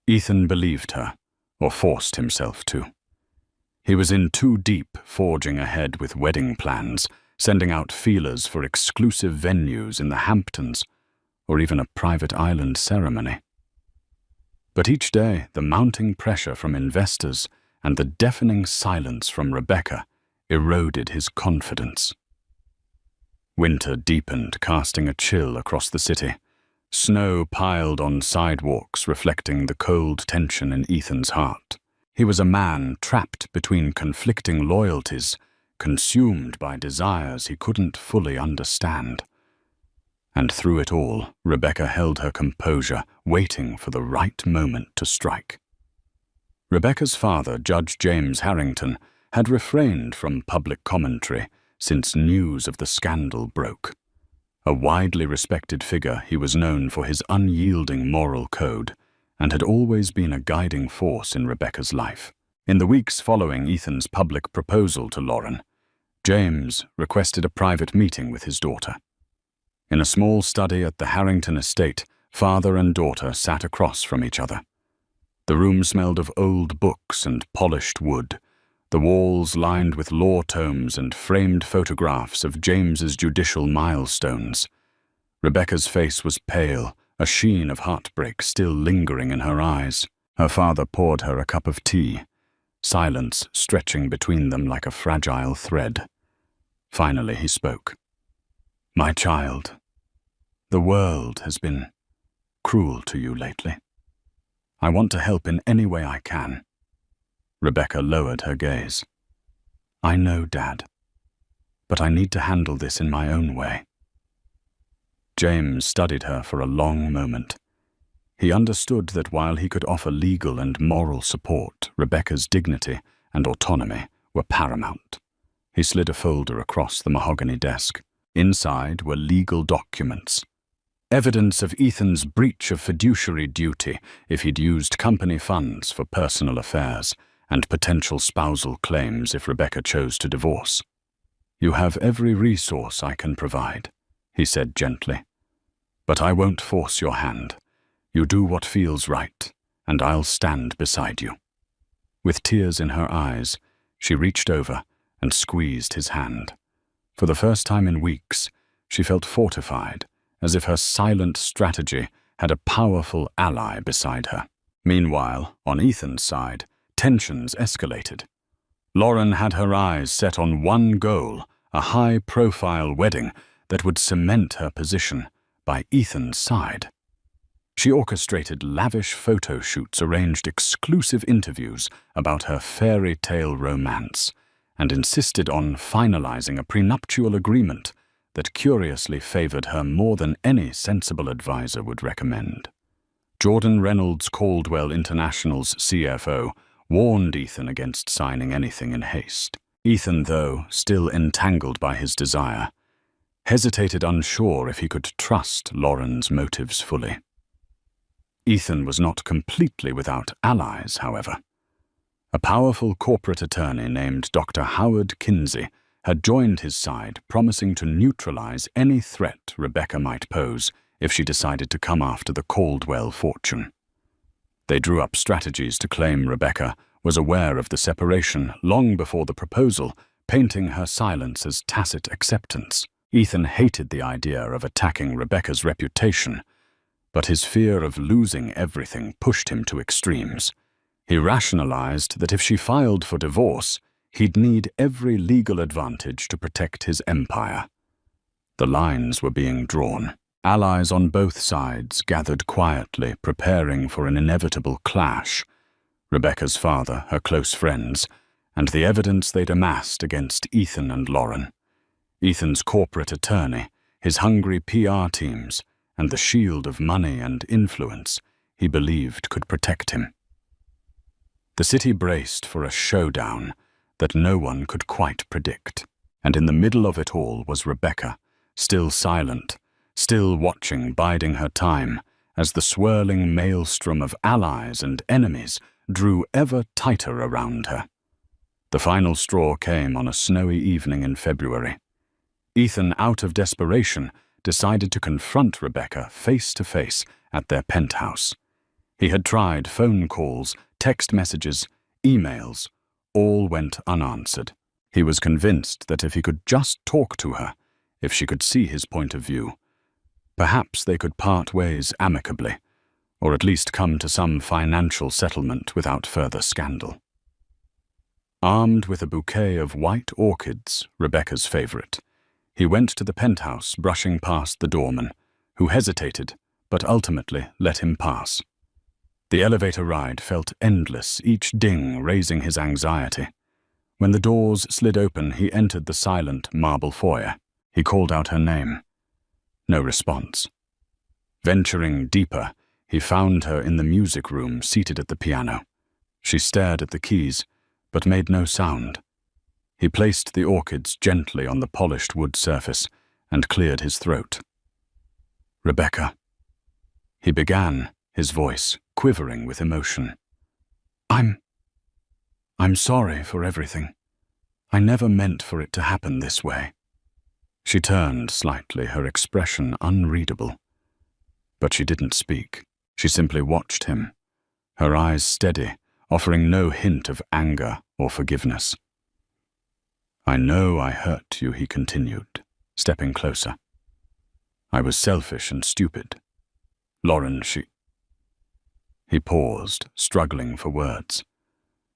Ethan believed her, or forced himself to. He was in too deep, forging ahead with wedding plans, sending out feelers for exclusive venues in the Hamptons, or even a private island ceremony. But each day, the mounting pressure from investors and the deafening silence from Rebecca eroded his confidence. Winter deepened, casting a chill across the city. Snow piled on sidewalks, reflecting the cold tension in Ethan's heart. He was a man trapped between conflicting loyalties, consumed by desires he couldn't fully understand. And through it all, Rebecca held her composure, waiting for the right moment to strike. Rebecca's father, Judge James Harrington, had refrained from public commentary since news of the scandal broke. A widely respected figure, he was known for his unyielding moral code and had always been a guiding force in Rebecca's life. In the weeks following Ethan's public proposal to Lauren, James requested a private meeting with his daughter. In a small study at the Harrington estate, father and daughter sat across from each other. The room smelled of old books and polished wood, the walls lined with law tomes and framed photographs of James's judicial milestones. Rebecca's face was pale, a sheen of heartbreak still lingering in her eyes. Her father poured her a cup of tea, silence stretching between them like a fragile thread. Finally he spoke. "My child, the world has been cruel to you lately. I want to help in any way I can." Rebecca lowered her gaze. "I know, Dad, but I need to handle this in my own way." James studied her for a long moment. He understood that while he could offer legal and moral support, Rebecca's dignity and autonomy were paramount. He slid a folder across the mahogany desk. Inside were legal documents. Evidence of Ethan's breach of fiduciary duty if he'd used company funds for personal affairs, and potential spousal claims if Rebecca chose to divorce. "You have every resource I can provide," he said gently. "But I won't force your hand. You do what feels right, and I'll stand beside you." With tears in her eyes, she reached over and squeezed his hand. For the first time in weeks, she felt fortified, as if her silent strategy had a powerful ally beside her. Meanwhile, on Ethan's side, tensions escalated. Lauren had her eyes set on one goal, a high-profile wedding that would cement her position by Ethan's side. She orchestrated lavish photo shoots, arranged exclusive interviews about her fairy tale romance, and insisted on finalizing a prenuptial agreement that curiously favored her more than any sensible advisor would recommend. Jordan Reynolds Caldwell International's CFO warned Ethan against signing anything in haste. Ethan, though, still entangled by his desire, hesitated, unsure if he could trust Lauren's motives fully. Ethan was not completely without allies, however. A powerful corporate attorney named Dr. Howard Kinsey had joined his side, promising to neutralize any threat Rebecca might pose if she decided to come after the Caldwell fortune. They drew up strategies to claim Rebecca was aware of the separation long before the proposal, painting her silence as tacit acceptance. Ethan hated the idea of attacking Rebecca's reputation, but his fear of losing everything pushed him to extremes. He rationalized that if she filed for divorce, he'd need every legal advantage to protect his empire. The lines were being drawn. Allies on both sides gathered quietly, preparing for an inevitable clash. Rebecca's father, her close friends, and the evidence they'd amassed against Ethan and Lauren. Ethan's corporate attorney, his hungry PR teams, and the shield of money and influence he believed could protect him. The city braced for a showdown that no one could quite predict. And in the middle of it all was Rebecca, still silent, still watching, biding her time, as the swirling maelstrom of allies and enemies drew ever tighter around her. The final straw came on a snowy evening in February. Ethan, out of desperation, decided to confront Rebecca face to face at their penthouse. He had tried phone calls, text messages, emails. All went unanswered. He was convinced that if he could just talk to her, if she could see his point of view, perhaps they could part ways amicably, or at least come to some financial settlement without further scandal. Armed with a bouquet of white orchids, Rebecca's favorite, he went to the penthouse, brushing past the doorman, who hesitated, but ultimately let him pass. The elevator ride felt endless, each ding raising his anxiety. When the doors slid open, he entered the silent marble foyer. He called out her name. No response. Venturing deeper, he found her in the music room, seated at the piano. She stared at the keys, but made no sound. He placed the orchids gently on the polished wood surface and cleared his throat. "Rebecca," he began, his voice quivering with emotion. I'm sorry for everything. I never meant for it to happen this way." She turned slightly, her expression unreadable. But she didn't speak. She simply watched him, her eyes steady, offering no hint of anger or forgiveness. "I know I hurt you," he continued, stepping closer. "I was selfish and stupid. Lauren, He paused, struggling for words.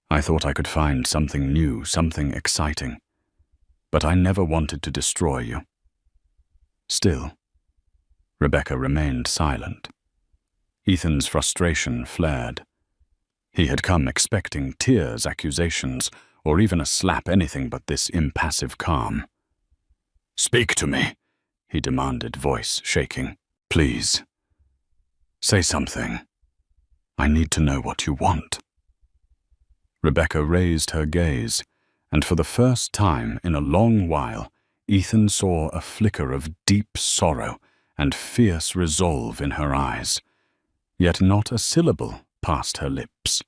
"I thought I could find something new, something exciting. But I never wanted to destroy you." Still, Rebecca remained silent. Ethan's frustration flared. He had come expecting tears, accusations, or even a slap, anything but this impassive calm. "Speak to me," he demanded, voice shaking. "Please. Say something. I need to know what you want." Rebecca raised her gaze, and for the first time in a long while, Ethan saw a flicker of deep sorrow and fierce resolve in her eyes. Yet not a syllable passed her lips.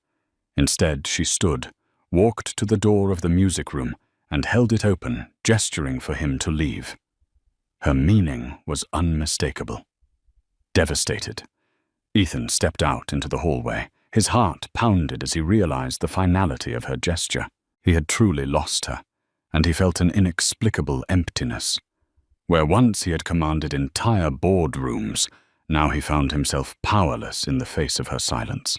Instead, she stood, walked to the door of the music room, and held it open, gesturing for him to leave. Her meaning was unmistakable. Devastated, Ethan stepped out into the hallway. His heart pounded as he realized the finality of her gesture. He had truly lost her, and he felt an inexplicable emptiness. Where once he had commanded entire boardrooms, now he found himself powerless in the face of her silence.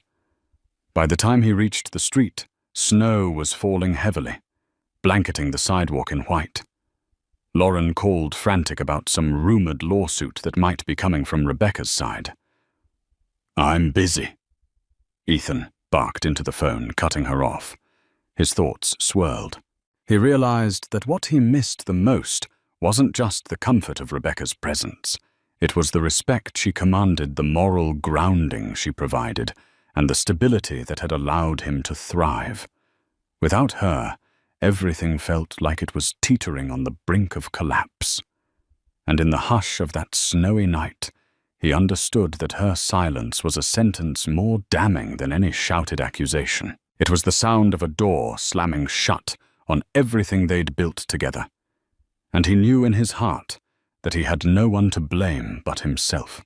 By the time he reached the street, snow was falling heavily, blanketing the sidewalk in white. Lauren called frantic about some rumored lawsuit that might be coming from Rebecca's side. "I'm busy," Ethan barked into the phone, cutting her off. His thoughts swirled. He realized that what he missed the most wasn't just the comfort of Rebecca's presence. It was the respect she commanded, the moral grounding she provided, and the stability that had allowed him to thrive. Without her, everything felt like it was teetering on the brink of collapse. And in the hush of that snowy night, he understood that her silence was a sentence more damning than any shouted accusation. It was the sound of a door slamming shut on everything they'd built together. And he knew in his heart that he had no one to blame but himself.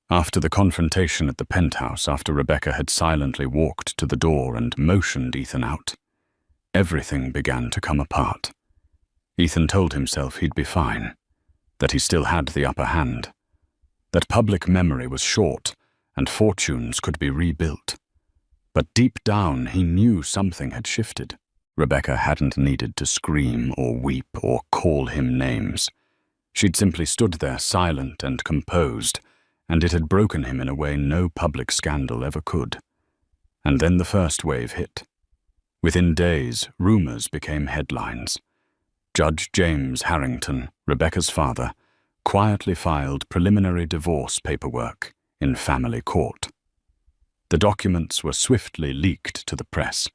After the confrontation at the penthouse, after Rebecca had silently walked to the door and motioned Ethan out, everything began to come apart. Ethan told himself he'd be fine, that he still had the upper hand, that public memory was short and fortunes could be rebuilt. But deep down he knew something had shifted. Rebecca hadn't needed to scream or weep or call him names. She'd simply stood there silent and composed, and it had broken him in a way no public scandal ever could. And then the first wave hit. Within days, rumors became headlines. Judge James Harrington, Rebecca's father, quietly filed preliminary divorce paperwork in family court. The documents were swiftly leaked to the press.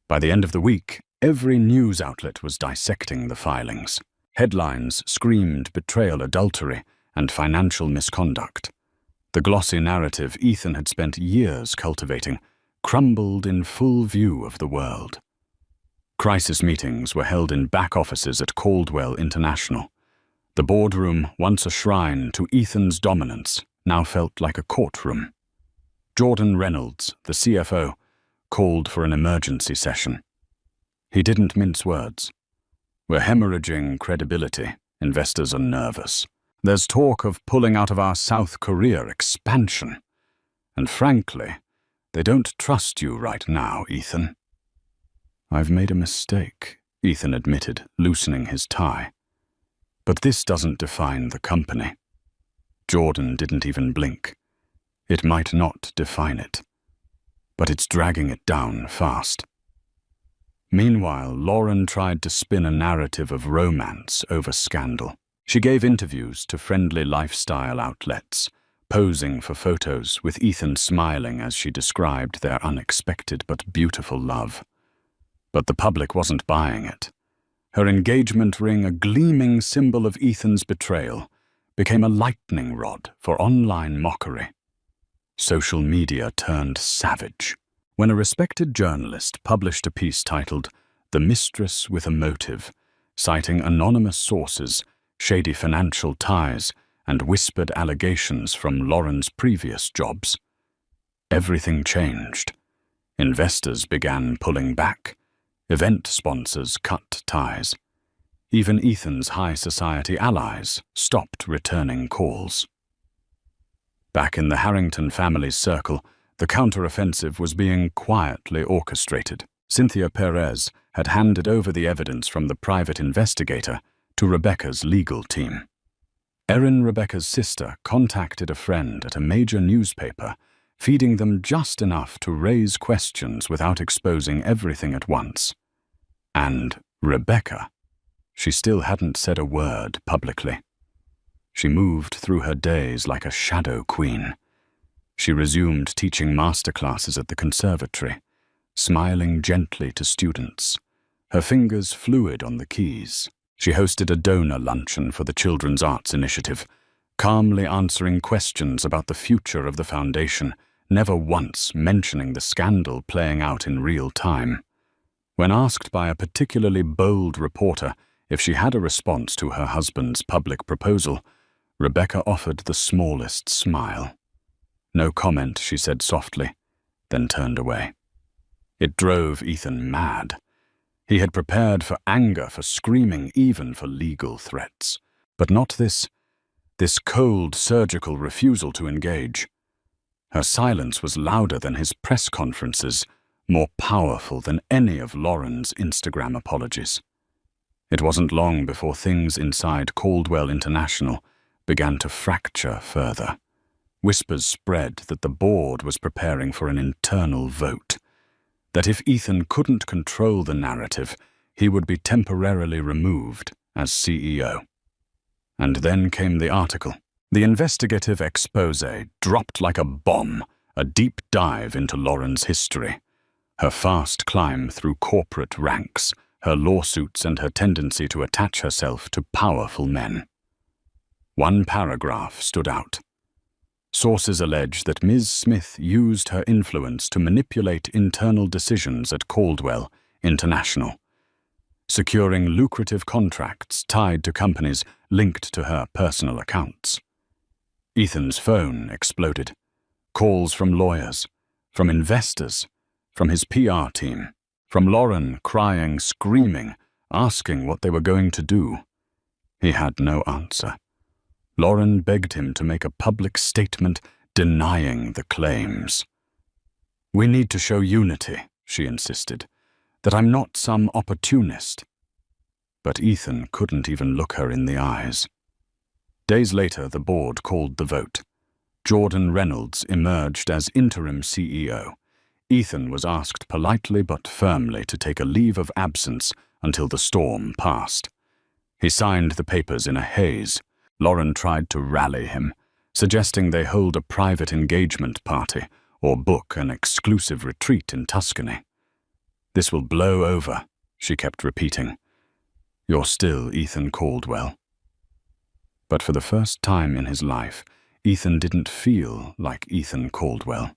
By the end of the week, every news outlet was dissecting the filings. Headlines screamed betrayal, adultery, and financial misconduct. The glossy narrative Ethan had spent years cultivating crumbled in full view of the world. Crisis meetings were held in back offices at Caldwell International. The boardroom, once a shrine to Ethan's dominance, now felt like a courtroom. Jordan Reynolds, the CFO, called for an emergency session. He didn't mince words. "We're hemorrhaging credibility. Investors are nervous. There's talk of pulling out of our South Korea expansion. And frankly, they don't trust you right now, Ethan." "I've made a mistake," Ethan admitted, loosening his tie. "But this doesn't define the company." Jordan didn't even blink. It might not define it, but it's dragging it down fast. Meanwhile, Lauren tried to spin a narrative of romance over scandal. She gave interviews to friendly lifestyle outlets, posing for photos with Ethan smiling as she described their unexpected but beautiful love. But the public wasn't buying it. Her engagement ring, a gleaming symbol of Ethan's betrayal, became a lightning rod for online mockery. Social media turned savage. When a respected journalist published a piece titled "The Mistress with a Motive," citing anonymous sources, shady financial ties, and whispered allegations from Lauren's previous jobs, everything changed. Investors began pulling back. Event sponsors cut ties. Even Ethan's high society allies stopped returning calls. Back in the Harrington family's circle, the counteroffensive was being quietly orchestrated. Cynthia Perez had handed over the evidence from the private investigator to Rebecca's legal team. Erin, Rebecca's sister, contacted a friend at a major newspaper, feeding them just enough to raise questions without exposing everything at once. And Rebecca, she still hadn't said a word publicly. She moved through her days like a shadow queen. She resumed teaching masterclasses at the conservatory, smiling gently to students, her fingers fluid on the keys. She hosted a donor luncheon for the Children's Arts Initiative, calmly answering questions about the future of the foundation, never once mentioning the scandal playing out in real time. When asked by a particularly bold reporter if she had a response to her husband's public proposal, Rebecca offered the smallest smile. "No comment," she said softly, then turned away. It drove Ethan mad. He had prepared for anger, for screaming, even for legal threats. But not this cold, surgical refusal to engage. Her silence was louder than his press conferences, more powerful than any of Lauren's Instagram apologies. It wasn't long before things inside Caldwell International began to fracture further. Whispers spread that the board was preparing for an internal vote, that if Ethan couldn't control the narrative, he would be temporarily removed as CEO. And then came the article. The investigative exposé dropped like a bomb, a deep dive into Lauren's history, her fast climb through corporate ranks, her lawsuits and her tendency to attach herself to powerful men. One paragraph stood out. Sources allege that Ms. Smith used her influence to manipulate internal decisions at Caldwell International, securing lucrative contracts tied to companies linked to her personal accounts. Ethan's phone exploded. Calls from lawyers, from investors, from his PR team, from Lauren crying, screaming, asking what they were going to do. He had no answer. Lauren begged him to make a public statement denying the claims. "We need to show unity," she insisted, "that I'm not some opportunist." But Ethan couldn't even look her in the eyes. Days later, the board called the vote. Jordan Reynolds emerged as interim CEO. Ethan was asked politely but firmly to take a leave of absence until the storm passed. He signed the papers in a haze. Lauren tried to rally him, suggesting they hold a private engagement party or book an exclusive retreat in Tuscany. "This will blow over," she kept repeating. "You're still Ethan Caldwell." But for the first time in his life, Ethan didn't feel like Ethan Caldwell.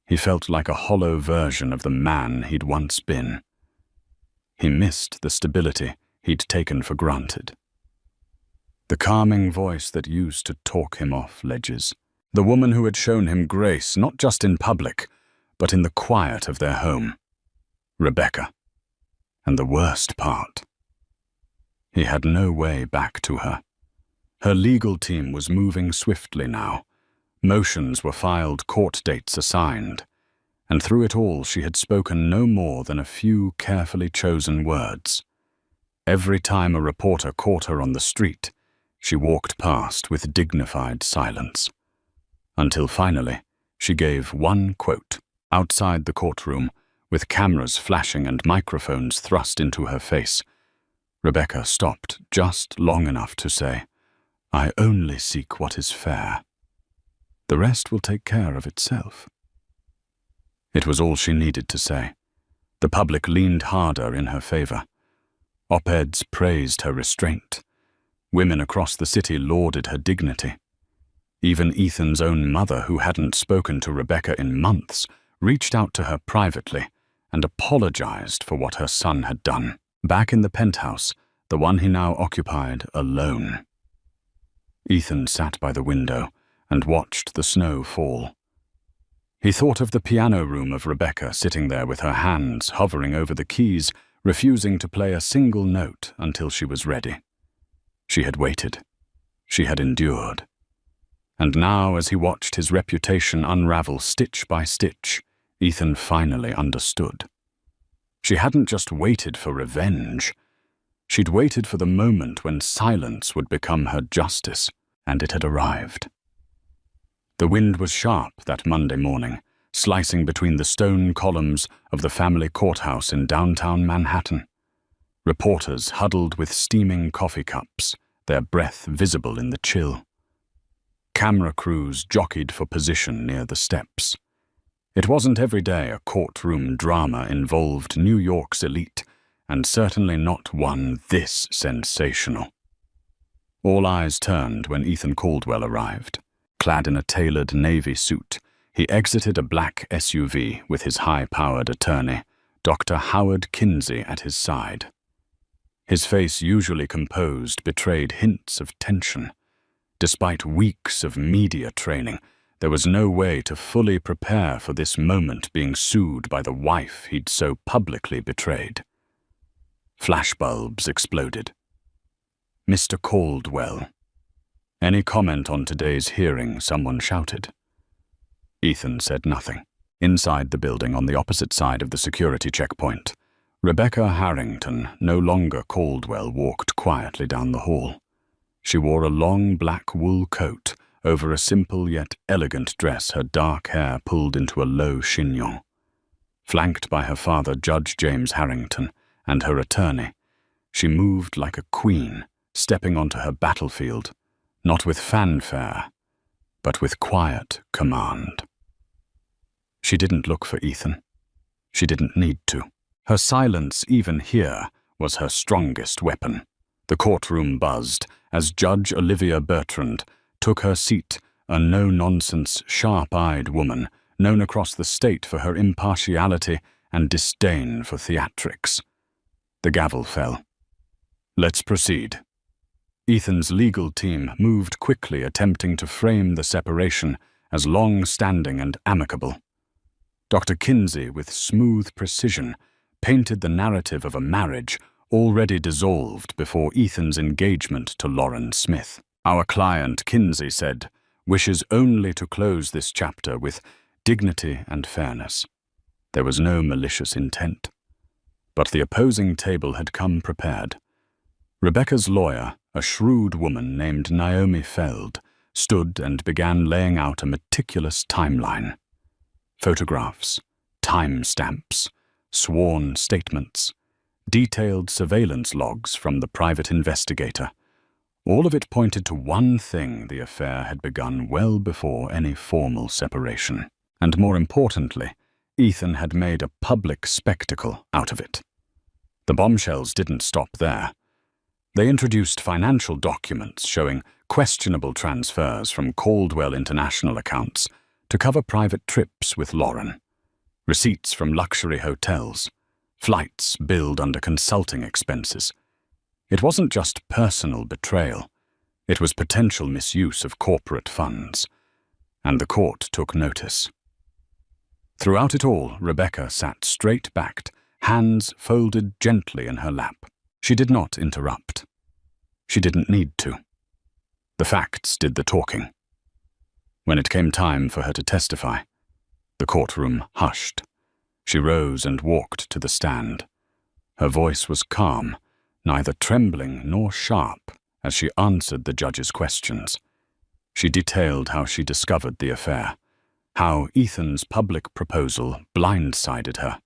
He felt like a hollow version of the man he'd once been. He missed the stability he'd taken for granted. The calming voice that used to talk him off ledges. The woman who had shown him grace, not just in public, but in the quiet of their home. Rebecca. And the worst part. He had no way back to her. Her legal team was moving swiftly now. Motions were filed, court dates assigned. And through it all, she had spoken no more than a few carefully chosen words. Every time a reporter caught her on the street, she walked past with dignified silence. Until finally, she gave one quote. Outside the courtroom, with cameras flashing and microphones thrust into her face, Rebecca stopped just long enough to say, "I only seek what is fair. The rest will take care of itself." It was all she needed to say. The public leaned harder in her favor. Op-eds praised her restraint. Women across the city lauded her dignity. Even Ethan's own mother, who hadn't spoken to Rebecca in months, reached out to her privately and apologized for what her son had done. Back in the penthouse, the one he now occupied alone. Ethan sat by the window and watched the snow fall. He thought of the piano room of Rebecca sitting there with her hands hovering over the keys, refusing to play a single note until she was ready. She had waited. She had endured. And now, as he watched his reputation unravel stitch by stitch, Ethan finally understood. She hadn't just waited for revenge. She'd waited for the moment when silence would become her justice, and it had arrived. The wind was sharp that Monday morning, slicing between the stone columns of the family courthouse in downtown Manhattan. Reporters huddled with steaming coffee cups, their breath visible in the chill. Camera crews jockeyed for position near the steps. It wasn't every day a courtroom drama involved New York's elite, and certainly not one this sensational. All eyes turned when Ethan Caldwell arrived. Clad in a tailored navy suit, he exited a black SUV with his high-powered attorney, Dr. Howard Kinsey, at his side. His face, usually composed, betrayed hints of tension. Despite weeks of media training, there was no way to fully prepare for this moment being sued by the wife he'd so publicly betrayed. Flashbulbs exploded. "Mr. Caldwell." "Any comment on today's hearing?" someone shouted. Ethan said nothing. Inside the building on the opposite side of the security checkpoint, Rebecca Harrington, no longer Caldwell, walked quietly down the hall. She wore a long black wool coat over a simple yet elegant dress, her dark hair pulled into a low chignon. Flanked by her father, Judge James Harrington, and her attorney, she moved like a queen, stepping onto her battlefield, not with fanfare, but with quiet command. She didn't look for Ethan. She didn't need to. Her silence, even here, was her strongest weapon. The courtroom buzzed as Judge Olivia Bertrand took her seat, a no-nonsense, sharp-eyed woman known across the state for her impartiality and disdain for theatrics. The gavel fell. "Let's proceed." Ethan's legal team moved quickly, attempting to frame the separation as long-standing and amicable. Dr. Kinsey, with smooth precision, painted the narrative of a marriage already dissolved before Ethan's engagement to Lauren Smith. "Our client," Kinsey said, "wishes only to close this chapter with dignity and fairness." There was no malicious intent. But the opposing table had come prepared. Rebecca's lawyer, a shrewd woman named Naomi Feld, stood and began laying out a meticulous timeline. Photographs, timestamps, sworn statements, detailed surveillance logs from the private investigator. All of it pointed to one thing: the affair had begun well before any formal separation. And more importantly, Ethan had made a public spectacle out of it. The bombshells didn't stop there. They introduced financial documents showing questionable transfers from Caldwell International accounts to cover private trips with Lauren, receipts from luxury hotels, flights billed under consulting expenses. It wasn't just personal betrayal. It was potential misuse of corporate funds. And the court took notice. Throughout it all, Rebecca sat straight-backed, hands folded gently in her lap. She did not interrupt. She didn't need to. The facts did the talking. When it came time for her to testify, the courtroom hushed. She rose and walked to the stand. Her voice was calm, neither trembling nor sharp, as she answered the judge's questions. She detailed how she discovered the affair, how Ethan's public proposal blindsided her,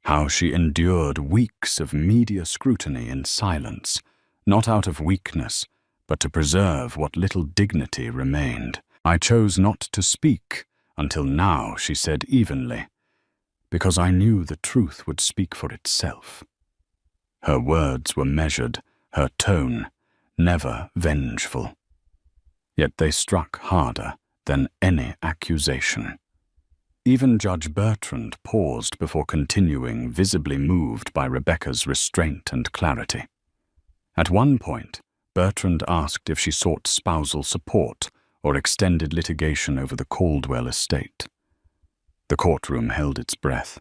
how she endured weeks of media scrutiny in silence, not out of weakness, but to preserve what little dignity remained. "I chose not to speak until now," she said evenly, "because I knew the truth would speak for itself." Her words were measured, her tone never vengeful. Yet they struck harder than any accusation. Even Judge Bertrand paused before continuing, visibly moved by Rebecca's restraint and clarity. At one point, Bertrand asked if she sought spousal support or extended litigation over the Caldwell estate. The courtroom held its breath.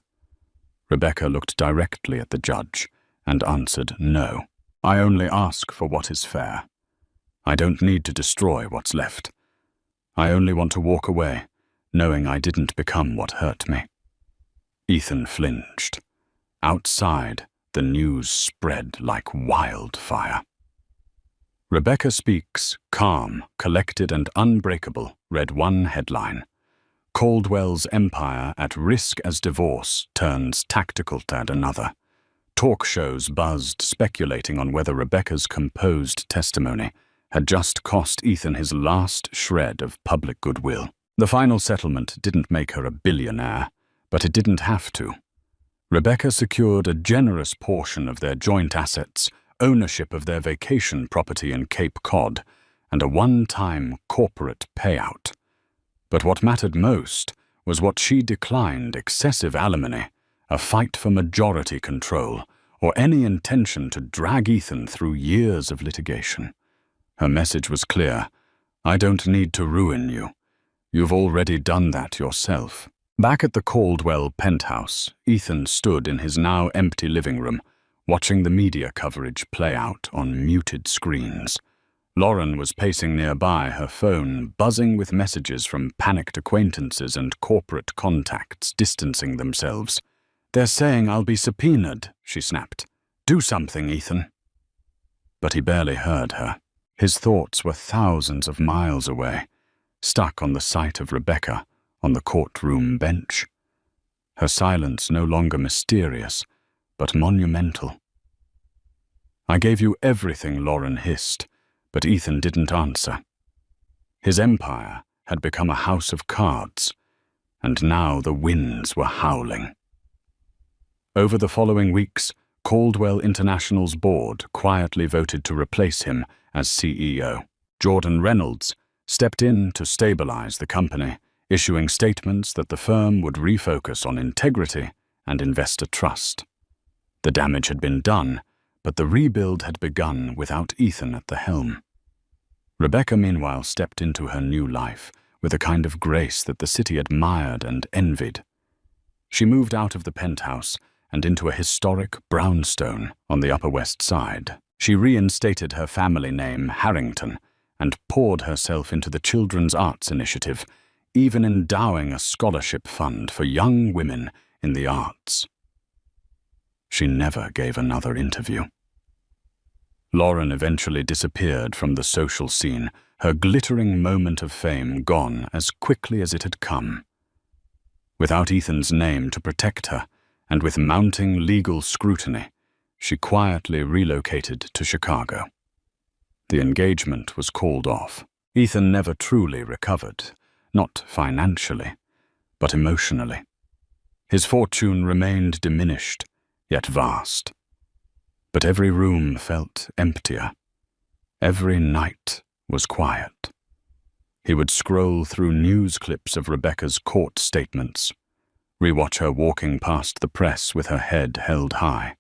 Rebecca looked directly at the judge and answered no. "I only ask for what is fair. I don't need to destroy what's left. I only want to walk away, knowing I didn't become what hurt me." Ethan flinched. Outside, the news spread like wildfire. "Rebecca speaks, calm, collected and unbreakable," read one headline. "Caldwell's empire at risk as divorce turns tactical," read another. Talk shows buzzed, speculating on whether Rebecca's composed testimony had just cost Ethan his last shred of public goodwill. The final settlement didn't make her a billionaire, but it didn't have to. Rebecca secured a generous portion of their joint assets, ownership of their vacation property in Cape Cod, and a one-time corporate payout. But what mattered most was what she declined: excessive alimony, a fight for majority control, or any intention to drag Ethan through years of litigation. Her message was clear: "I don't need to ruin you. You've already done that yourself." Back at the Caldwell penthouse, Ethan stood in his now empty living room, watching the media coverage play out on muted screens. Lauren was pacing nearby, her phone buzzing with messages from panicked acquaintances and corporate contacts distancing themselves. "They're saying I'll be subpoenaed," she snapped. "Do something, Ethan." But he barely heard her. His thoughts were thousands of miles away, stuck on the sight of Rebecca on the courtroom bench. Her silence no longer mysterious, but monumental. "I gave you everything," Lauren hissed, but Ethan didn't answer. His empire had become a house of cards, and now the winds were howling. Over the following weeks, Caldwell International's board quietly voted to replace him as CEO. Jordan Reynolds stepped in to stabilize the company, issuing statements that the firm would refocus on integrity and investor trust. The damage had been done, but the rebuild had begun without Ethan at the helm. Rebecca, meanwhile, stepped into her new life with a kind of grace that the city admired and envied. She moved out of the penthouse and into a historic brownstone on the Upper West Side. She reinstated her family name, Harrington, and poured herself into the Children's Arts Initiative, even endowing a scholarship fund for young women in the arts. She never gave another interview. Lauren eventually disappeared from the social scene, her glittering moment of fame gone as quickly as it had come. Without Ethan's name to protect her, and with mounting legal scrutiny, she quietly relocated to Chicago. The engagement was called off. Ethan never truly recovered, not financially, but emotionally. His fortune remained diminished, yet vast. But every room felt emptier. Every night was quiet. He would scroll through news clips of Rebecca's court statements, rewatch her walking past the press with her head held high.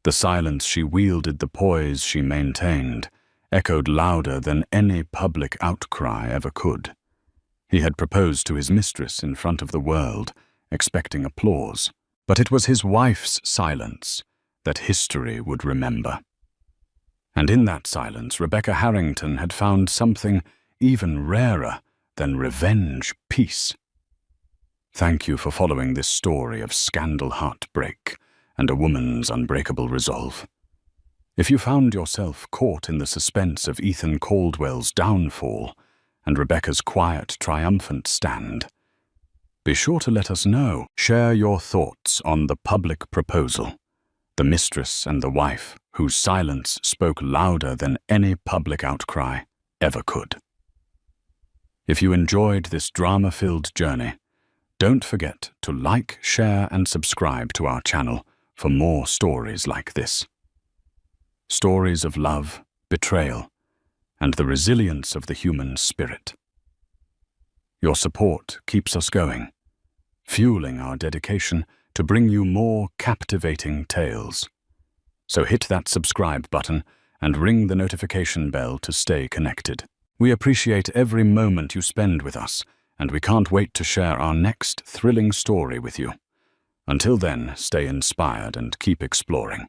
The silence she wielded, the poise she maintained, echoed louder than any public outcry ever could. He had proposed to his mistress in front of the world, expecting applause, but it was his wife's silence that history would remember. And in that silence, Rebecca Harrington had found something even rarer than revenge peace. Thank you for following this story of scandal, heartbreak, and a woman's unbreakable resolve. If you found yourself caught in the suspense of Ethan Caldwell's downfall and Rebecca's quiet, triumphant stand, be sure to let us know. Share your thoughts on the public proposal, the mistress and the wife whose silence spoke louder than any public outcry ever could. If you enjoyed this drama-filled journey, don't forget to like, share, and subscribe to our channel for more stories like this. Stories of love, betrayal, and the resilience of the human spirit. Your support keeps us going, fueling our dedication to bring you more captivating tales. So hit that subscribe button and ring the notification bell to stay connected. We appreciate every moment you spend with us, and we can't wait to share our next thrilling story with you. Until then, stay inspired and keep exploring.